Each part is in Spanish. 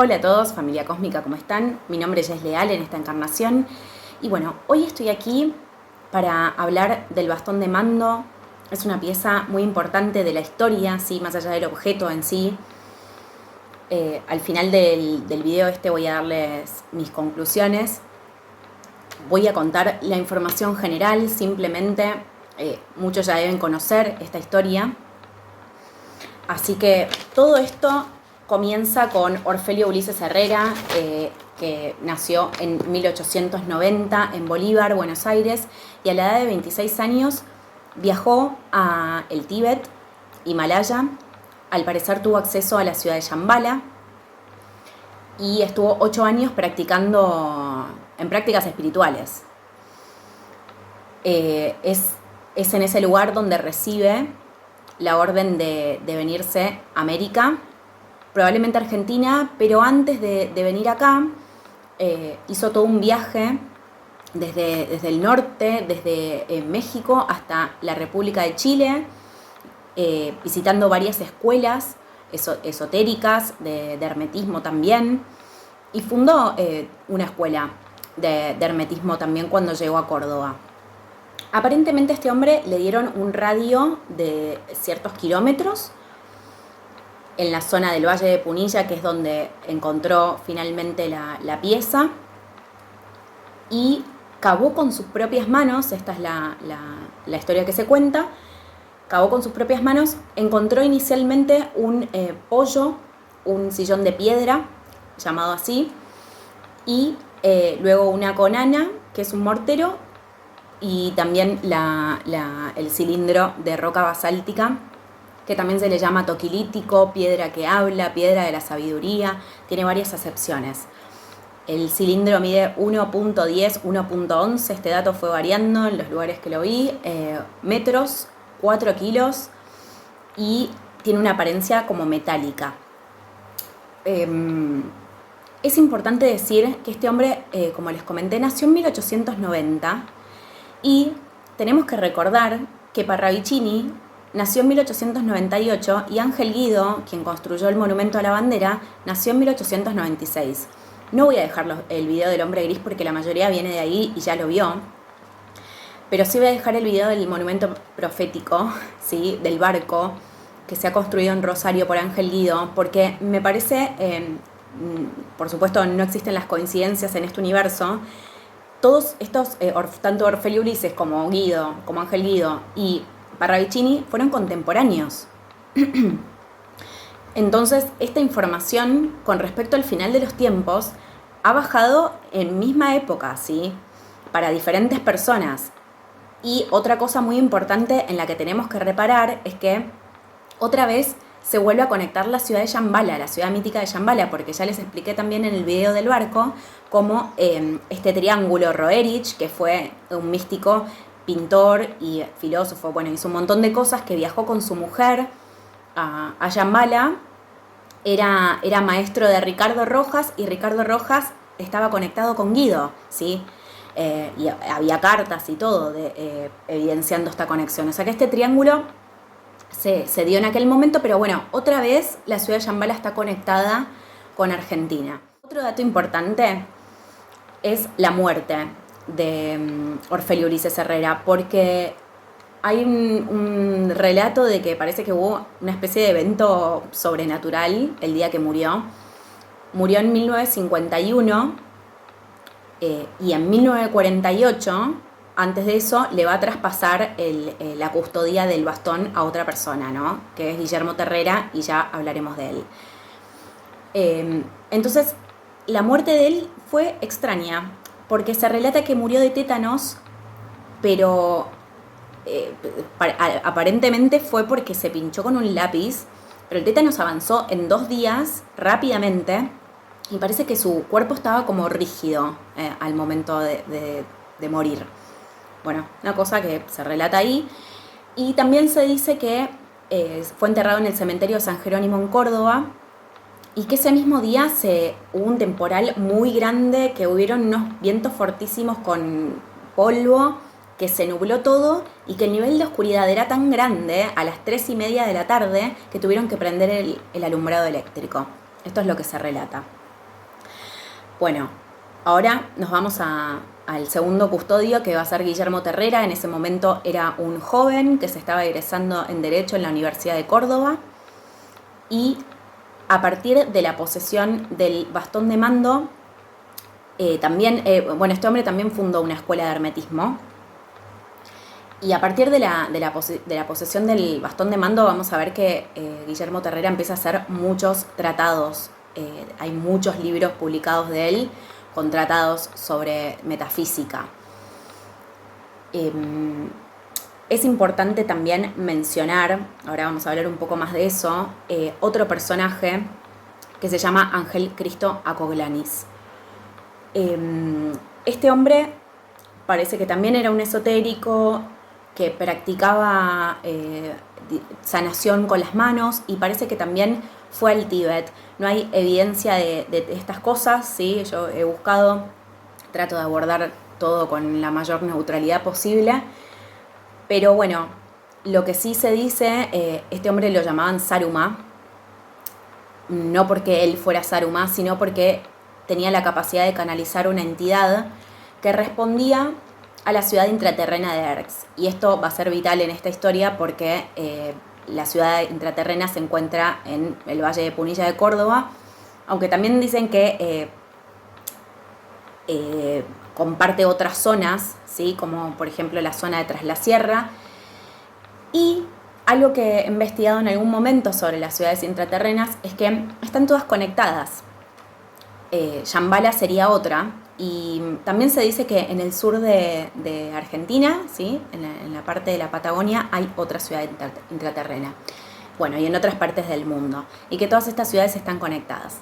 Hola a todos, familia cósmica, ¿cómo están? Mi nombre es Jess Leal en esta encarnación y bueno, hoy estoy aquí para hablar del bastón de mando. Es una pieza muy importante de la historia, ¿sí? Más allá del objeto en sí. Al final del video voy a darles mis conclusiones. Voy a contar la información general, simplemente muchos ya deben conocer esta historia. Así que todo esto comienza con Orfelio Ulises Herrera, que nació en 1890 en Bolívar, Buenos Aires, y a la edad de 26 años viajó a el Tíbet, Himalaya. Al parecer tuvo acceso a la ciudad de Shambhala y estuvo 8 años practicando en prácticas espirituales. Es en ese lugar donde recibe la orden de venirse a América, probablemente Argentina, pero antes de venir acá hizo todo un viaje desde el norte, desde México hasta la República de Chile, visitando varias escuelas esotéricas, de hermetismo también, y fundó una escuela de hermetismo también cuando llegó a Córdoba. Aparentemente a este hombre le dieron un radio de ciertos kilómetros en la zona del Valle de Punilla, que es donde encontró finalmente la pieza, y cavó con sus propias manos, esta es la historia que se cuenta, cavó con sus propias manos, encontró inicialmente un poyo, un sillón de piedra, llamado así, y luego una conana, que es un mortero, y también el cilindro de roca basáltica, que también se le llama toquilítico, piedra que habla, piedra de la sabiduría, tiene varias acepciones. El cilindro mide 1.10, 1.11, este dato fue variando en los lugares que lo vi, metros, 4 kilos, y tiene una apariencia como metálica. Es importante decir que este hombre, como les comenté, nació en 1890, y tenemos que recordar que Parravicini nació en 1898 y Ángel Guido, quien construyó el monumento a la bandera, nació en 1896. No voy a dejar el video del hombre gris porque la mayoría viene de ahí y ya lo vio, pero sí voy a dejar el video del monumento profético, ¿sí? Del barco que se ha construido en Rosario por Ángel Guido, porque me parece, por supuesto no existen las coincidencias en este universo. Todos estos, tanto Orfelio Ulises como Guido, como Ángel Guido y Parravicini fueron contemporáneos. Entonces, esta información con respecto al final de los tiempos ha bajado en misma época, ¿sí? Para diferentes personas. Y otra cosa muy importante en la que tenemos que reparar es que otra vez se vuelve a conectar la ciudad de Shambhala, la ciudad mítica de Shambhala, porque ya les expliqué también en el video del barco cómo este triángulo Roerich, que fue un místico, pintor y filósofo, bueno, hizo un montón de cosas, que viajó con su mujer a Shambhala, era maestro de Ricardo Rojas, y Ricardo Rojas estaba conectado con Guido, ¿sí? Y había cartas y todo evidenciando esta conexión. O sea que este triángulo se dio en aquel momento, pero bueno, otra vez la ciudad de Shambhala está conectada con Argentina. Otro dato importante es la muerte de Orfelio Ulises Herrera, porque hay un relato de que parece que hubo una especie de evento sobrenatural el día que murió. Murió en 1951 y en 1948, antes de eso, le va a traspasar la custodia del bastón a otra persona, ¿no? Que es Guillermo Terrera, y ya hablaremos de él. Entonces, la muerte de él fue extraña, porque se relata que murió de tétanos, pero aparentemente fue porque se pinchó con un lápiz, pero el tétanos avanzó en 2 días rápidamente, y parece que su cuerpo estaba como rígido al momento de morir. Bueno, una cosa que se relata ahí. Y también se dice que fue enterrado en el cementerio de San Jerónimo en Córdoba, y que ese mismo día hubo un temporal muy grande, que hubieron unos vientos fortísimos con polvo, que se nubló todo, y que el nivel de oscuridad era tan grande a las 3:30 de la tarde que tuvieron que prender el alumbrado eléctrico. Esto es lo que se relata. Bueno, ahora nos vamos al segundo custodio, que va a ser Guillermo Terrera. En ese momento era un joven que se estaba egresando en Derecho en la Universidad de Córdoba, y a partir de la posesión del bastón de mando, este hombre también fundó una escuela de hermetismo. Y a partir de la posesión del bastón de mando vamos a ver que Guillermo Terrera empieza a hacer muchos tratados. Hay muchos libros publicados de él con tratados sobre metafísica. Es importante también mencionar, ahora vamos a hablar un poco más de eso, otro personaje que se llama Ángel Cristo Acoglanis. Este hombre parece que también era un esotérico que practicaba sanación con las manos, y parece que también fue al Tíbet. No hay evidencia de estas cosas, ¿sí? Yo he buscado, trato de abordar todo con la mayor neutralidad posible, pero bueno, lo que sí se dice, este hombre lo llamaban Saruma, no porque él fuera Saruma, sino porque tenía la capacidad de canalizar una entidad que respondía a la ciudad intraterrena de Erx. Y esto va a ser vital en esta historia porque la ciudad intraterrena se encuentra en el Valle de Punilla de Córdoba, aunque también dicen que comparte otras zonas, ¿sí? Como por ejemplo la zona de Tras la Sierra. Y algo que he investigado en algún momento sobre las ciudades intraterrenas es que están todas conectadas. Shambhala sería otra, y también se dice que en el sur de Argentina, ¿sí? en la parte de la Patagonia, hay otra ciudad intraterrena. Bueno, y en otras partes del mundo, y que todas estas ciudades están conectadas.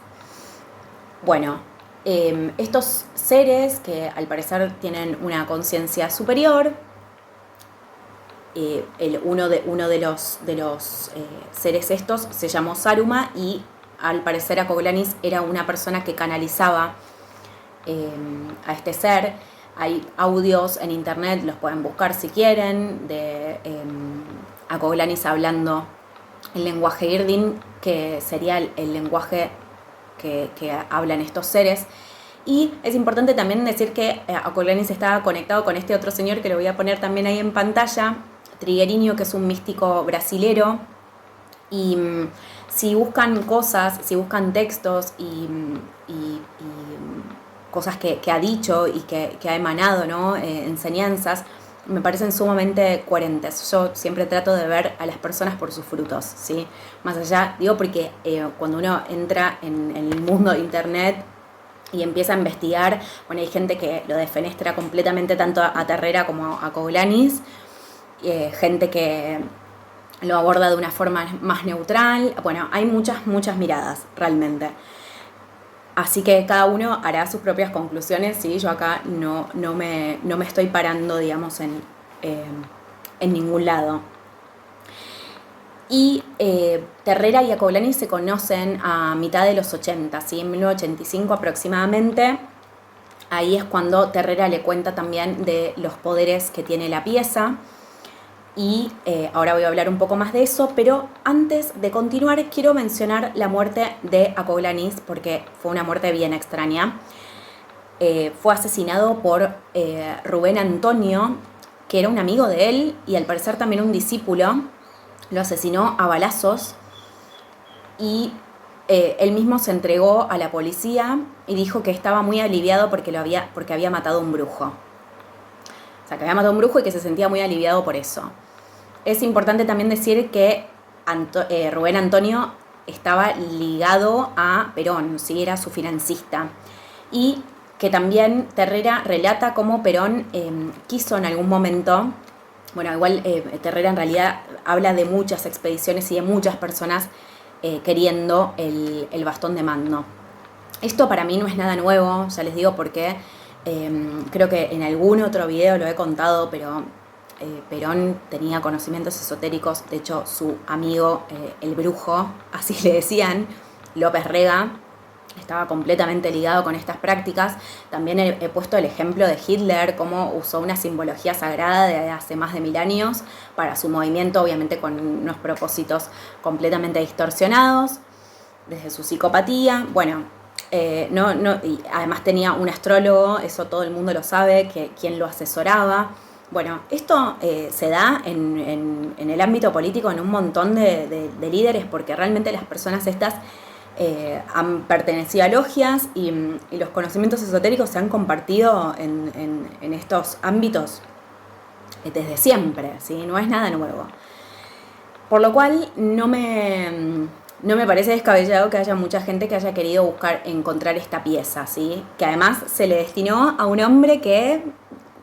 Bueno, estos seres que al parecer tienen una conciencia superior, uno de los seres estos se llamó Saruma, y al parecer Acoglanis era una persona que canalizaba a este ser. Hay audios en internet, los pueden buscar si quieren, de Acoglanis hablando el lenguaje Irdin, que sería el lenguaje que hablan estos seres. Y es importante también decir que Acoglanis estaba conectado con este otro señor, que lo voy a poner también ahí en pantalla, Triguerinho, que es un místico brasilero. Y si buscan cosas, si buscan textos y cosas que ha dicho y que ha emanado, ¿no? Enseñanzas, me parecen sumamente coherentes. Yo siempre trato de ver a las personas por sus frutos, ¿sí? Más allá, digo, porque cuando uno entra en el mundo de internet y empieza a investigar, bueno, hay gente que lo defenestra completamente, tanto a Terrera como a Acoglanis, gente que lo aborda de una forma más neutral. Bueno, hay muchas miradas realmente. Así que cada uno hará sus propias conclusiones, ¿sí? Yo acá no me estoy parando, digamos, en ningún lado. Y Terrera y Acoglanis se conocen a mitad de los 80, ¿sí? En 1985 aproximadamente. Ahí es cuando Terrera le cuenta también de los poderes que tiene la pieza. Y ahora voy a hablar un poco más de eso, pero antes de continuar quiero mencionar la muerte de Acoglanis, porque fue una muerte bien extraña. Fue asesinado por Rubén Antonio, que era un amigo de él y al parecer también un discípulo. Lo asesinó a balazos y él mismo se entregó a la policía y dijo que estaba muy aliviado porque había matado a un brujo. O sea, que había matado a un brujo y que se sentía muy aliviado por eso. Es importante también decir que Rubén Antonio estaba ligado a Perón, ¿sí? Era su financista. Y que también Terrera relata cómo Perón quiso en algún momento, bueno, igual Terrera en realidad habla de muchas expediciones y de muchas personas queriendo el bastón de mando. Esto para mí no es nada nuevo, ya les digo, porque creo que en algún otro video lo he contado, pero Perón tenía conocimientos esotéricos. De hecho, su amigo, el brujo, así le decían, López Rega, estaba completamente ligado con estas prácticas. También he puesto el ejemplo de Hitler, cómo usó una simbología sagrada de hace más de 1000 años para su movimiento, obviamente con unos propósitos completamente distorsionados, desde su psicopatía. Bueno, Y además tenía un astrólogo, eso todo el mundo lo sabe, quien lo asesoraba. Bueno, esto se da en el ámbito político en un montón de líderes, porque realmente las personas estas han pertenecido a logias y los conocimientos esotéricos se han compartido en estos ámbitos desde siempre, ¿sí? No es nada nuevo. Por lo cual no me parece descabellado que haya mucha gente que haya querido encontrar esta pieza, ¿sí? Que además se le destinó a un hombre que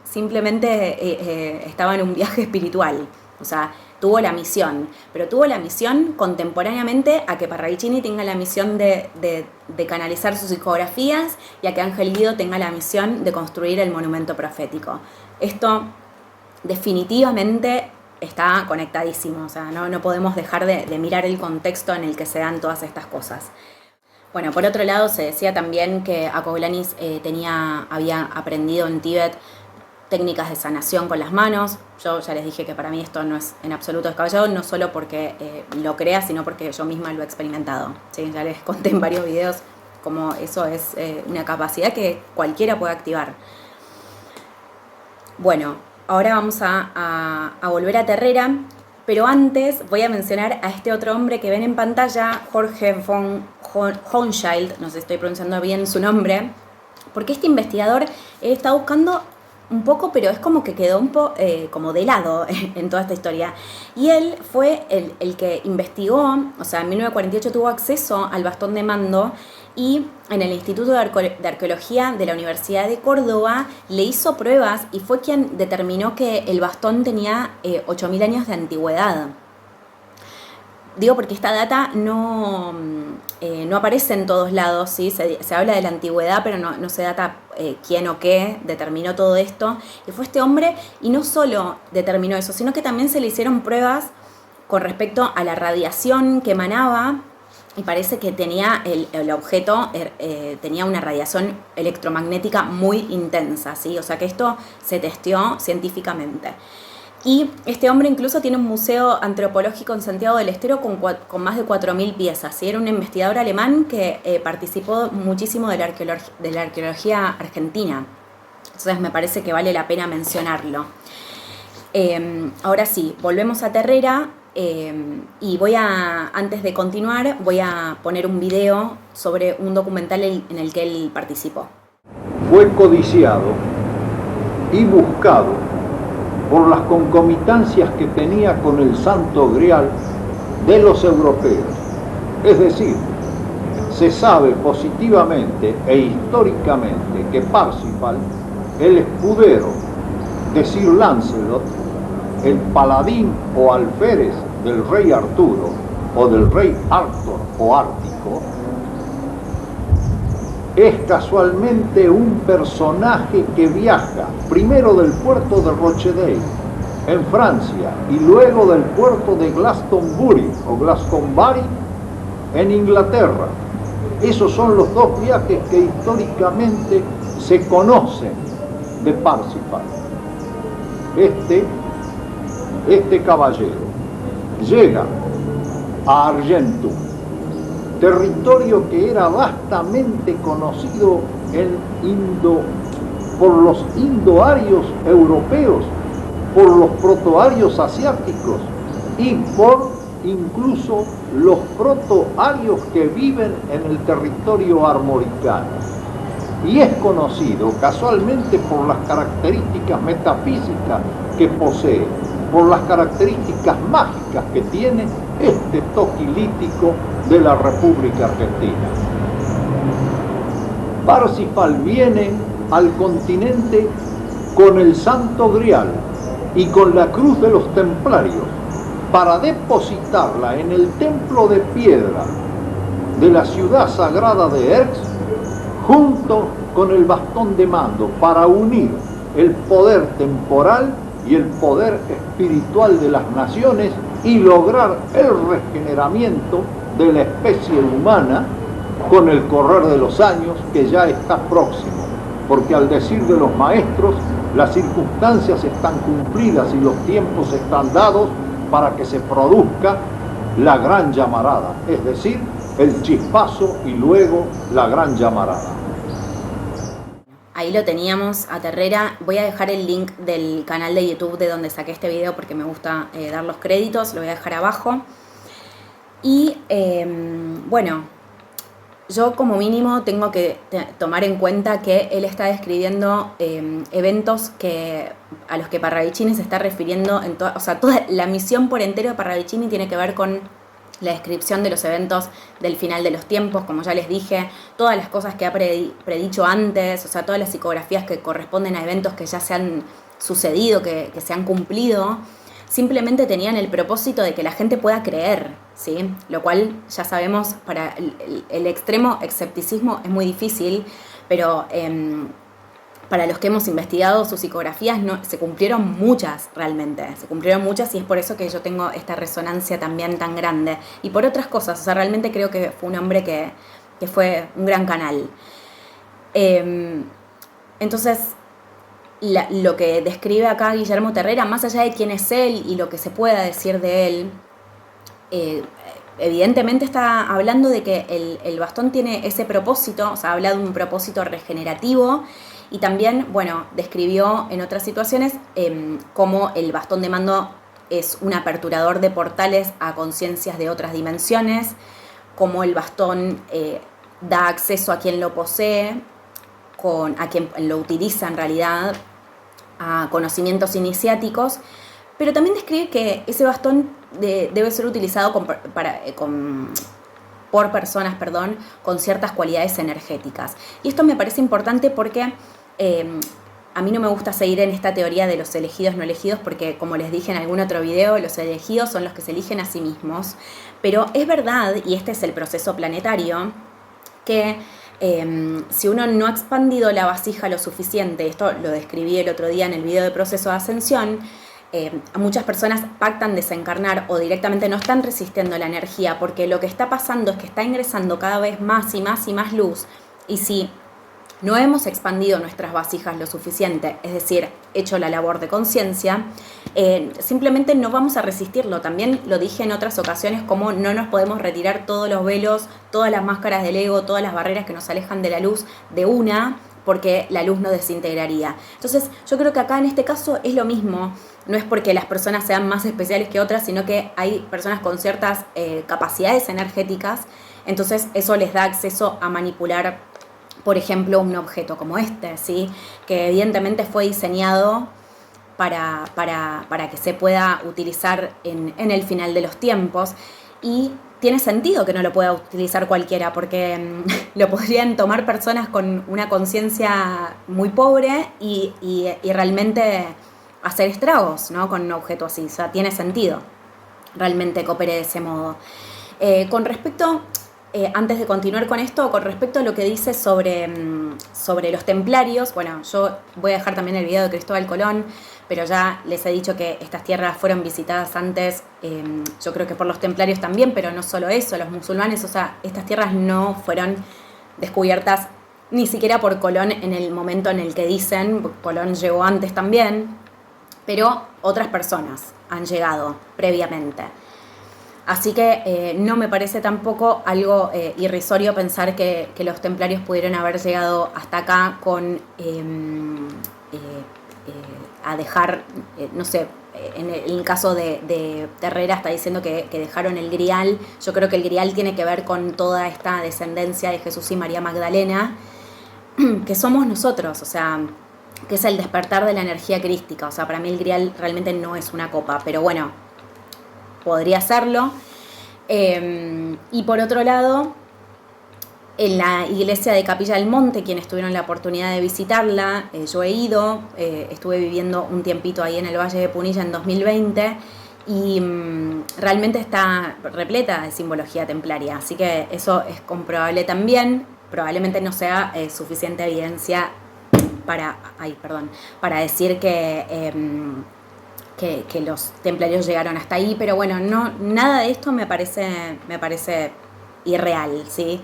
simplemente estaba en un viaje espiritual. O sea, tuvo la misión, pero tuvo la misión contemporáneamente a que Parravicini tenga la misión de canalizar sus psicografías y a que Ángel Guido tenga la misión de construir el monumento profético. Esto definitivamente está conectadísimo, o sea, no podemos dejar de mirar el contexto en el que se dan todas estas cosas. Bueno, por otro lado se decía también que Akoulanis había aprendido en Tíbet técnicas de sanación con las manos. Yo ya les dije que para mí esto no es en absoluto descabellado, no solo porque lo crea, sino porque yo misma lo he experimentado, ¿sí? Ya les conté en varios videos cómo eso es una capacidad que cualquiera puede activar. Bueno, ahora vamos a volver a Terrera, pero antes voy a mencionar a este otro hombre que ven en pantalla, Jorge von Hochschild, no sé si estoy pronunciando bien su nombre, porque este investigador está buscando un poco, pero es como que quedó un poco como de lado en toda esta historia. Y él fue el que investigó, o sea, en 1948 tuvo acceso al bastón de mando y en el Instituto de Arqueología de la Universidad de Córdoba le hizo pruebas y fue quien determinó que el bastón tenía 8.000 años de antigüedad. Digo porque esta data no aparece en todos lados, ¿sí? Se habla de la antigüedad, pero no se data quién o qué determinó todo esto. Y fue este hombre, y no solo determinó eso, sino que también se le hicieron pruebas con respecto a la radiación que emanaba, y parece que tenía el objeto tenía una radiación electromagnética muy intensa, ¿sí? O sea que esto se testeó científicamente. Y este hombre incluso tiene un museo antropológico en Santiago del Estero con más de 4.000 piezas, ¿sí? Era un investigador alemán que participó muchísimo de la arqueología argentina. Entonces me parece que vale la pena mencionarlo. Ahora sí, volvemos a Terrera y antes de continuar, voy a poner un video sobre un documental en el que él participó. Fue codiciado y buscado por las concomitancias que tenía con el Santo Grial de los europeos. Es decir, se sabe positivamente e históricamente que Parsifal, el escudero de Sir Lancelot, el paladín o alférez del rey Arturo o del rey Arthur o Ártico, es casualmente un personaje que viaja primero del puerto de Rochdale, en Francia, y luego del puerto de Glastonbury o Glastonbury, en Inglaterra. Esos son los dos viajes que históricamente se conocen de Parsifal. Este caballero llega a Argentum, territorio que era vastamente conocido por los indoarios europeos, por los protoarios asiáticos y por incluso los protoarios que viven en el territorio armoricano. Y es conocido casualmente por las características metafísicas que posee, por las características mágicas que tiene este toque lítico de la República Argentina. Parsifal viene al continente con el Santo Grial y con la Cruz de los Templarios para depositarla en el templo de piedra de la ciudad sagrada de Erx, junto con el bastón de mando, para unir el poder temporal y el poder espiritual de las naciones y lograr el regeneramiento de la especie humana con el correr de los años, que ya está próximo, porque al decir de los maestros, las circunstancias están cumplidas y los tiempos están dados para que se produzca la gran llamarada, es decir, el chispazo y luego la gran llamarada. Ahí lo teníamos a Terrera. Voy a dejar el link del canal de YouTube de donde saqué este video porque me gusta dar los créditos, lo voy a dejar abajo. Y bueno, yo como mínimo tengo que tomar en cuenta que él está describiendo eventos a los que Parravicini se está refiriendo, o sea, toda la misión por entero de Parravicini tiene que ver con la descripción de los eventos del final de los tiempos, como ya les dije, todas las cosas que ha predicho antes, o sea, todas las psicografías que corresponden a eventos que ya se han sucedido, que se han cumplido, simplemente tenían el propósito de que la gente pueda creer, ¿sí? Lo cual ya sabemos, para el extremo escepticismo es muy difícil, pero para los que hemos investigado sus psicografías se cumplieron muchas realmente, se cumplieron muchas y es por eso que yo tengo esta resonancia también tan grande. Y por otras cosas, o sea, realmente creo que fue un hombre que fue un gran canal. Entonces, lo que describe acá Guillermo Terrera, más allá de quién es él y lo que se pueda decir de él, evidentemente está hablando de que el bastón tiene ese propósito, o sea, habla de un propósito regenerativo. Y también, bueno, describió en otras situaciones cómo el bastón de mando es un aperturador de portales a conciencias de otras dimensiones, cómo el bastón da acceso a quien lo posee, a quien lo utiliza en realidad, a conocimientos iniciáticos, pero también describe que ese bastón debe ser utilizado por personas, con ciertas cualidades energéticas. Y esto me parece importante porque a mí no me gusta seguir en esta teoría de los elegidos no elegidos porque, como les dije en algún otro video, los elegidos son los que se eligen a sí mismos. Pero es verdad, y este es el proceso planetario, que si uno no ha expandido la vasija lo suficiente, esto lo describí el otro día en el video de proceso de ascensión, muchas personas pactan desencarnar o directamente no están resistiendo la energía porque lo que está pasando es que está ingresando cada vez más y más y más luz, y si no hemos expandido nuestras vasijas lo suficiente, es decir, hecho la labor de conciencia, simplemente no vamos a resistirlo. También lo dije en otras ocasiones, como no nos podemos retirar todos los velos, todas las máscaras del ego, todas las barreras que nos alejan de la luz de una, porque la luz nos desintegraría. Entonces, yo creo que acá en este caso es lo mismo. No es porque las personas sean más especiales que otras, sino que hay personas con ciertas capacidades energéticas, entonces eso les da acceso a manipular, por ejemplo, un objeto como este, ¿sí? Que evidentemente fue diseñado para que se pueda utilizar en el final de los tiempos, y tiene sentido que no lo pueda utilizar cualquiera, porque lo podrían tomar personas con una conciencia muy pobre y realmente hacer estragos, ¿no? Con un objeto así, o sea, tiene sentido realmente que opere de ese modo. Con respecto... antes de continuar con esto, con respecto a lo que dice sobre los templarios, bueno, yo voy a dejar también el video de Cristóbal Colón, pero ya les he dicho que estas tierras fueron visitadas antes, yo creo que por los templarios también, pero no solo eso, los musulmanes, o sea, estas tierras no fueron descubiertas ni siquiera por Colón en el momento en el que dicen, Colón llegó antes también, pero otras personas han llegado previamente. Así que no me parece tampoco algo irrisorio pensar que los templarios pudieron haber llegado hasta acá con a dejar, no sé, en el caso de Terrera está diciendo que dejaron el grial. Yo creo que el grial tiene que ver con toda esta descendencia de Jesús y María Magdalena, que somos nosotros, o sea, que es el despertar de la energía crística. O sea, para mí el grial realmente no es una copa, pero bueno, podría serlo. Y por otro lado, en la iglesia de Capilla del Monte, quienes tuvieron la oportunidad de visitarla, yo he ido, estuve viviendo un tiempito ahí en el Valle de Punilla en 2020 y realmente está repleta de simbología templaria, así que eso es comprobable también. Probablemente no sea suficiente evidencia para decir que los templarios llegaron hasta ahí, pero bueno, no, nada de esto me parece irreal, ¿sí?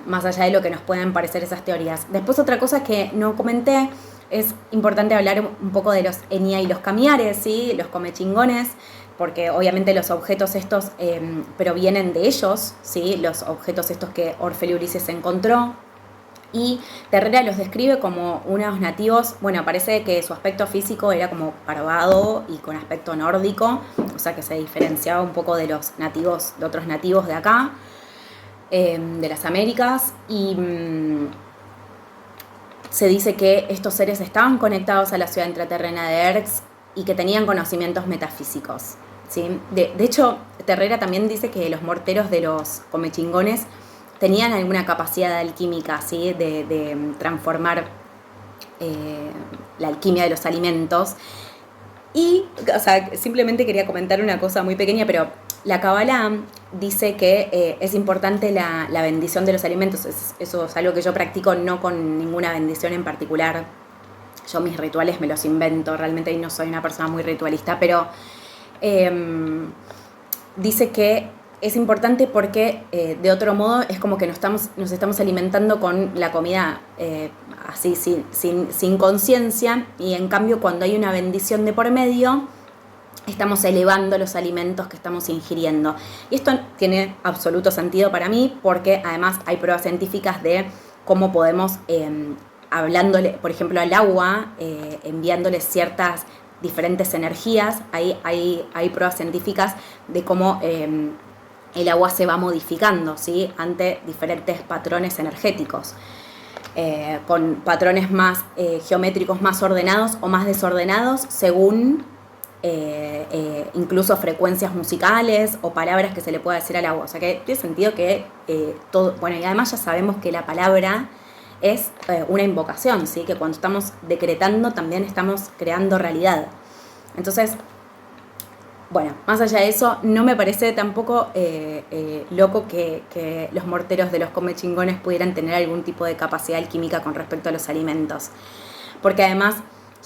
Más allá de lo que nos pueden parecer esas teorías. Después, otra cosa que no comenté, es importante hablar un poco de los Enya y los Camiares, ¿sí? Los comechingones, porque obviamente los objetos estos provienen de ellos, ¿sí? Los objetos estos que Orfeo Ulises encontró. Y Terrera los describe como unos nativos, bueno, parece que su aspecto físico era como parvado y con aspecto nórdico, o sea que se diferenciaba un poco de los nativos, de otros nativos de acá, de las Américas, y se dice que estos seres estaban conectados a la ciudad intraterrena de Erx y que tenían conocimientos metafísicos, ¿sí? De hecho, Terrera también dice que los morteros de los comechingones tenían alguna capacidad alquímica, ¿sí? de transformar la alquimia de los alimentos. Y, o sea, simplemente quería comentar una cosa muy pequeña, pero la Kabbalah dice que es importante la bendición de los alimentos. Eso es algo que yo practico, no con ninguna bendición en particular. Yo mis rituales me los invento, realmente no soy una persona muy ritualista, pero dice que es importante porque de otro modo es como que nos estamos alimentando con la comida así sin conciencia, y en cambio cuando hay una bendición de por medio estamos elevando los alimentos que estamos ingiriendo. Y esto tiene absoluto sentido para mí, porque además hay pruebas científicas de cómo podemos, hablándole, por ejemplo, al agua, enviándole ciertas diferentes energías. Hay pruebas científicas de cómo el agua se va modificando, ¿sí? Ante diferentes patrones energéticos, con patrones más geométricos más ordenados o más desordenados según incluso frecuencias musicales o palabras que se le pueda decir al agua. O sea que tiene sentido que todo, bueno, y además ya sabemos que la palabra es una invocación, ¿sí? Que cuando estamos decretando también estamos creando realidad. Entonces, bueno, más allá de eso, no me parece tampoco loco que los morteros de los comechingones pudieran tener algún tipo de capacidad alquímica con respecto a los alimentos. Porque además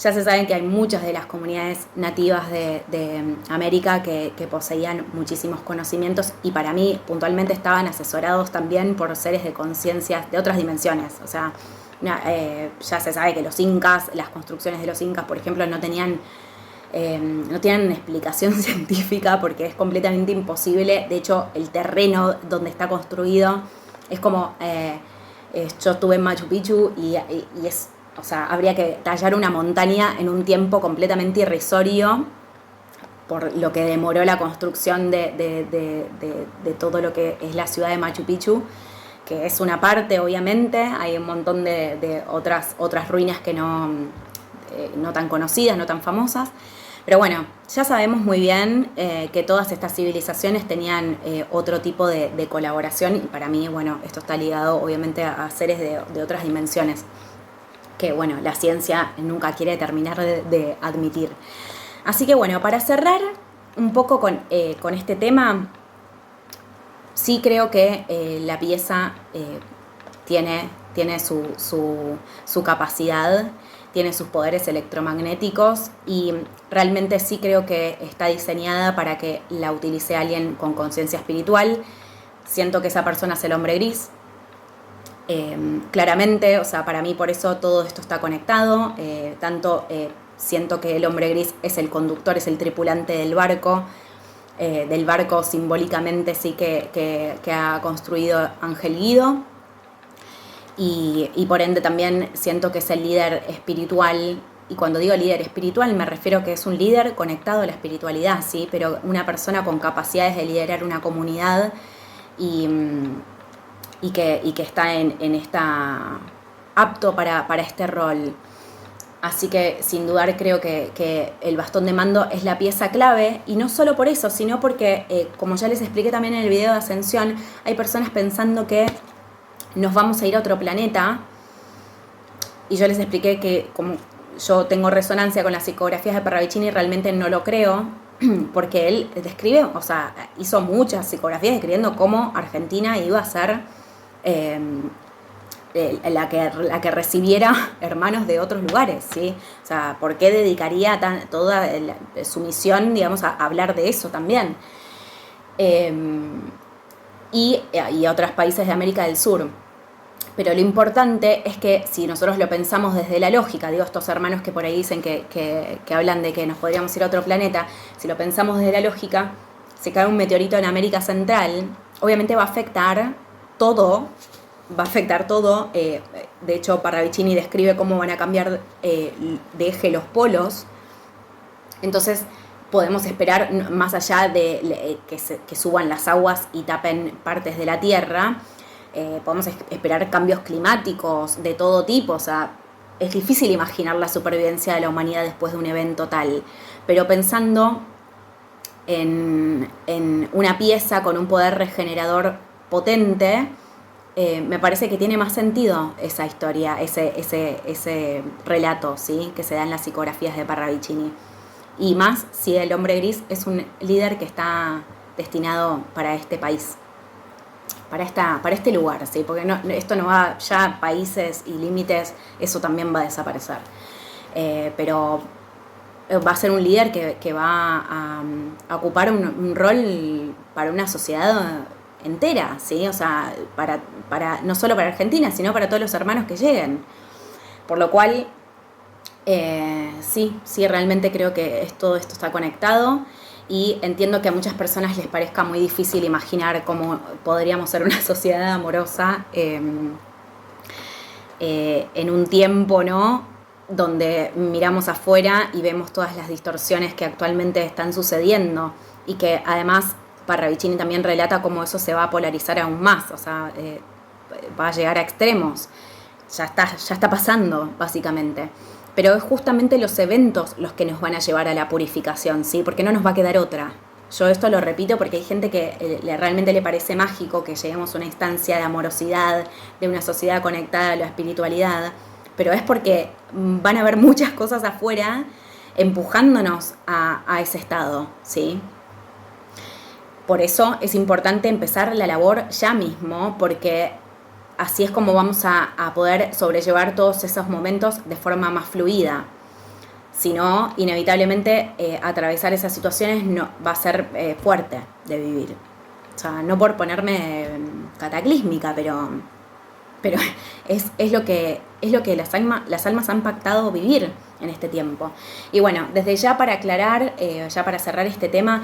ya se sabe que hay muchas de las comunidades nativas de América que poseían muchísimos conocimientos, y para mí puntualmente estaban asesorados también por seres de conciencias de otras dimensiones. O sea, ya se sabe que los incas, las construcciones de los incas, por ejemplo, no tienen explicación científica, porque es completamente imposible. De hecho, el terreno donde está construido es como yo estuve en Machu Picchu y es, o sea, habría que tallar una montaña en un tiempo completamente irrisorio, por lo que demoró la construcción de todo lo que es la ciudad de Machu Picchu, que es una parte, obviamente. Hay un montón de otras ruinas que no tan conocidas, no tan famosas. Pero bueno, ya sabemos muy bien que todas estas civilizaciones tenían otro tipo de colaboración, y para mí, bueno, esto está ligado obviamente a seres de otras dimensiones, que bueno, la ciencia nunca quiere terminar de admitir. Así que bueno, para cerrar un poco con este tema, sí creo que la pieza tiene su capacidad, tiene sus poderes electromagnéticos, y realmente sí creo que está diseñada para que la utilice alguien con conciencia espiritual. Siento que esa persona es el hombre gris. Claramente, o sea, para mí por eso todo esto está conectado. Siento que el hombre gris es el conductor, es el tripulante del barco simbólicamente sí que ha construido Ángel Guido, y por ende también siento que es el líder espiritual. Y cuando digo líder espiritual me refiero que es un líder conectado a la espiritualidad, ¿sí? Pero una persona con capacidades de liderar una comunidad y que está en esta apto para este rol. Así que sin dudar creo que el bastón de mando es la pieza clave, y no solo por eso, sino porque, como ya les expliqué también en el video de Ascensión, hay personas pensando que nos vamos a ir a otro planeta, y yo les expliqué que como yo tengo resonancia con las psicografías de Parravicini, realmente no lo creo, porque él describe, o sea, hizo muchas psicografías describiendo cómo Argentina iba a ser la que recibiera hermanos de otros lugares, ¿sí? O sea, ¿por qué dedicaría toda su misión, digamos, a hablar de eso también? Y a otros países de América del Sur. Pero lo importante es que si nosotros lo pensamos desde la lógica, digo, estos hermanos que por ahí dicen que hablan de que nos podríamos ir a otro planeta, si lo pensamos desde la lógica, si cae un meteorito en América Central, obviamente va a afectar todo. De hecho, Parravicini describe cómo van a cambiar de eje los polos. Entonces, podemos esperar, más allá de que suban las aguas y tapen partes de la Tierra, podemos esperar cambios climáticos de todo tipo. O sea, es difícil imaginar la supervivencia de la humanidad después de un evento tal. Pero pensando en una pieza con un poder regenerador potente, me parece que tiene más sentido esa historia, ese relato, ¿sí?, que se da en las psicografías de Parravicini. Y más si el hombre gris es un líder que está destinado para este país, para este lugar, ¿sí? Porque esto no va ya países y límites, eso también va a desaparecer. Pero va a ser un líder que va a ocupar un rol para una sociedad entera, ¿sí? O sea, no solo para Argentina, sino para todos los hermanos que lleguen. Por lo cual, sí, realmente creo que todo esto está conectado. Y entiendo que a muchas personas les parezca muy difícil imaginar cómo podríamos ser una sociedad amorosa en un tiempo, ¿no?, donde miramos afuera y vemos todas las distorsiones que actualmente están sucediendo, y que además Parravicini también relata cómo eso se va a polarizar aún más. O sea, va a llegar a extremos. Ya está pasando, básicamente. Pero es justamente los eventos los que nos van a llevar a la purificación, ¿sí? Porque no nos va a quedar otra. Yo esto lo repito porque hay gente que realmente le parece mágico que lleguemos a una instancia de amorosidad, de una sociedad conectada a la espiritualidad, pero es porque van a haber muchas cosas afuera empujándonos a ese estado, ¿sí? Por eso es importante empezar la labor ya mismo, porque así es como vamos a poder sobrellevar todos esos momentos de forma más fluida. Si no, inevitablemente atravesar esas situaciones va a ser fuerte de vivir. O sea, no por ponerme cataclísmica, pero es lo que las almas han pactado vivir en este tiempo. Y bueno, desde ya para aclarar, ya para cerrar este tema,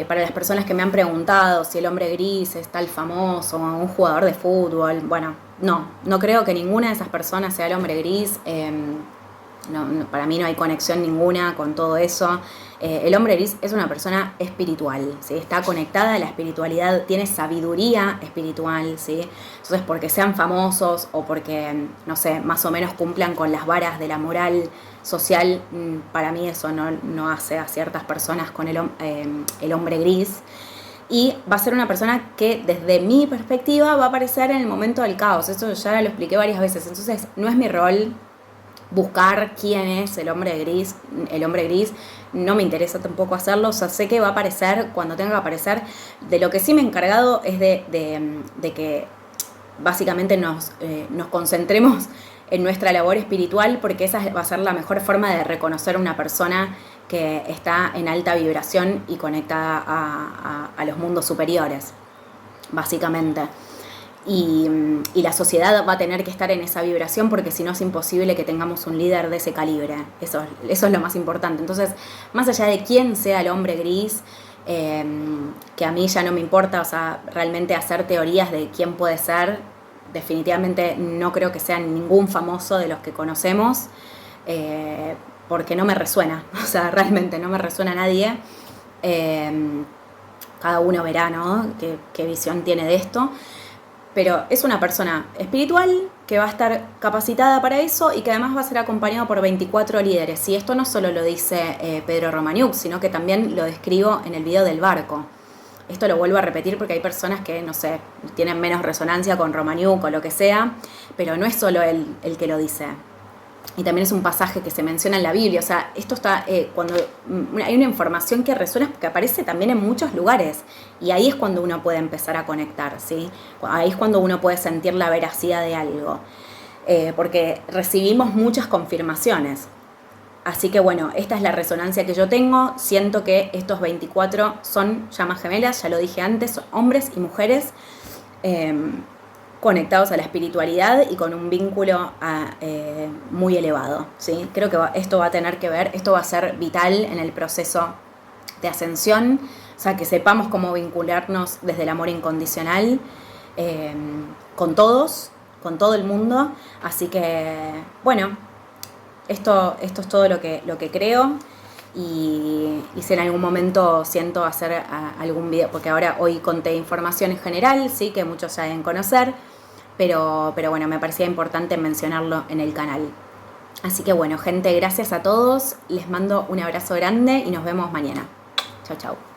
para las personas que me han preguntado si el hombre gris es tal famoso, un jugador de fútbol, bueno, no creo que ninguna de esas personas sea el hombre gris. Para mí no hay conexión ninguna con todo eso. El hombre gris es una persona espiritual, ¿sí? Está conectada a la espiritualidad, tiene sabiduría espiritual, ¿sí? Entonces, porque sean famosos o porque, no sé, más o menos cumplan con las varas de la moral social, para mí eso no hace a ciertas personas con el hombre gris. Y va a ser una persona que, desde mi perspectiva, va a aparecer en el momento del caos. Eso ya lo expliqué varias veces. Entonces, no es mi rol buscar quién es el hombre gris. No me interesa tampoco hacerlo. O sea, sé que va a aparecer cuando tenga que aparecer. De lo que sí me he encargado es de que básicamente nos concentremos en nuestra labor espiritual, porque esa va a ser la mejor forma de reconocer a una persona que está en alta vibración y conectada a los mundos superiores, básicamente. Y la sociedad va a tener que estar en esa vibración, porque si no es imposible que tengamos un líder de ese calibre. Eso es lo más importante. Entonces, más allá de quién sea el hombre gris, que a mí ya no me importa, o sea, realmente hacer teorías de quién puede ser, definitivamente no creo que sea ningún famoso de los que conocemos, porque no me resuena, o sea, realmente no me resuena a nadie. Cada uno verá, ¿no?, qué visión tiene de esto. Pero es una persona espiritual que va a estar capacitada para eso y que además va a ser acompañado por 24 líderes. Y esto no solo lo dice Pedro Romaniuk, sino que también lo describo en el video del barco. Esto lo vuelvo a repetir porque hay personas que, no sé, tienen menos resonancia con Romaniuk o lo que sea, pero no es solo él el que lo dice. Y también es un pasaje que se menciona en la Biblia. O sea, esto está cuando hay una información que resuena, que aparece también en muchos lugares. Y ahí es cuando uno puede empezar a conectar, ¿sí? Ahí es cuando uno puede sentir la veracidad de algo. Porque recibimos muchas confirmaciones. Así que bueno, esta es la resonancia que yo tengo. Siento que estos 24 son llamas gemelas, ya lo dije antes, hombres y mujeres, conectados a la espiritualidad y con un vínculo muy elevado, ¿sí? Creo que esto va a tener que ver, esto va a ser vital en el proceso de ascensión, o sea, que sepamos cómo vincularnos desde el amor incondicional con todos, con todo el mundo. Así que, bueno, esto es todo lo que creo. Y si en algún momento siento hacer algún video, porque hoy conté información en general, sí, que muchos ya deben conocer, pero bueno, me parecía importante mencionarlo en el canal. Así que bueno, gente, gracias a todos, les mando un abrazo grande y nos vemos mañana. Chau, chau.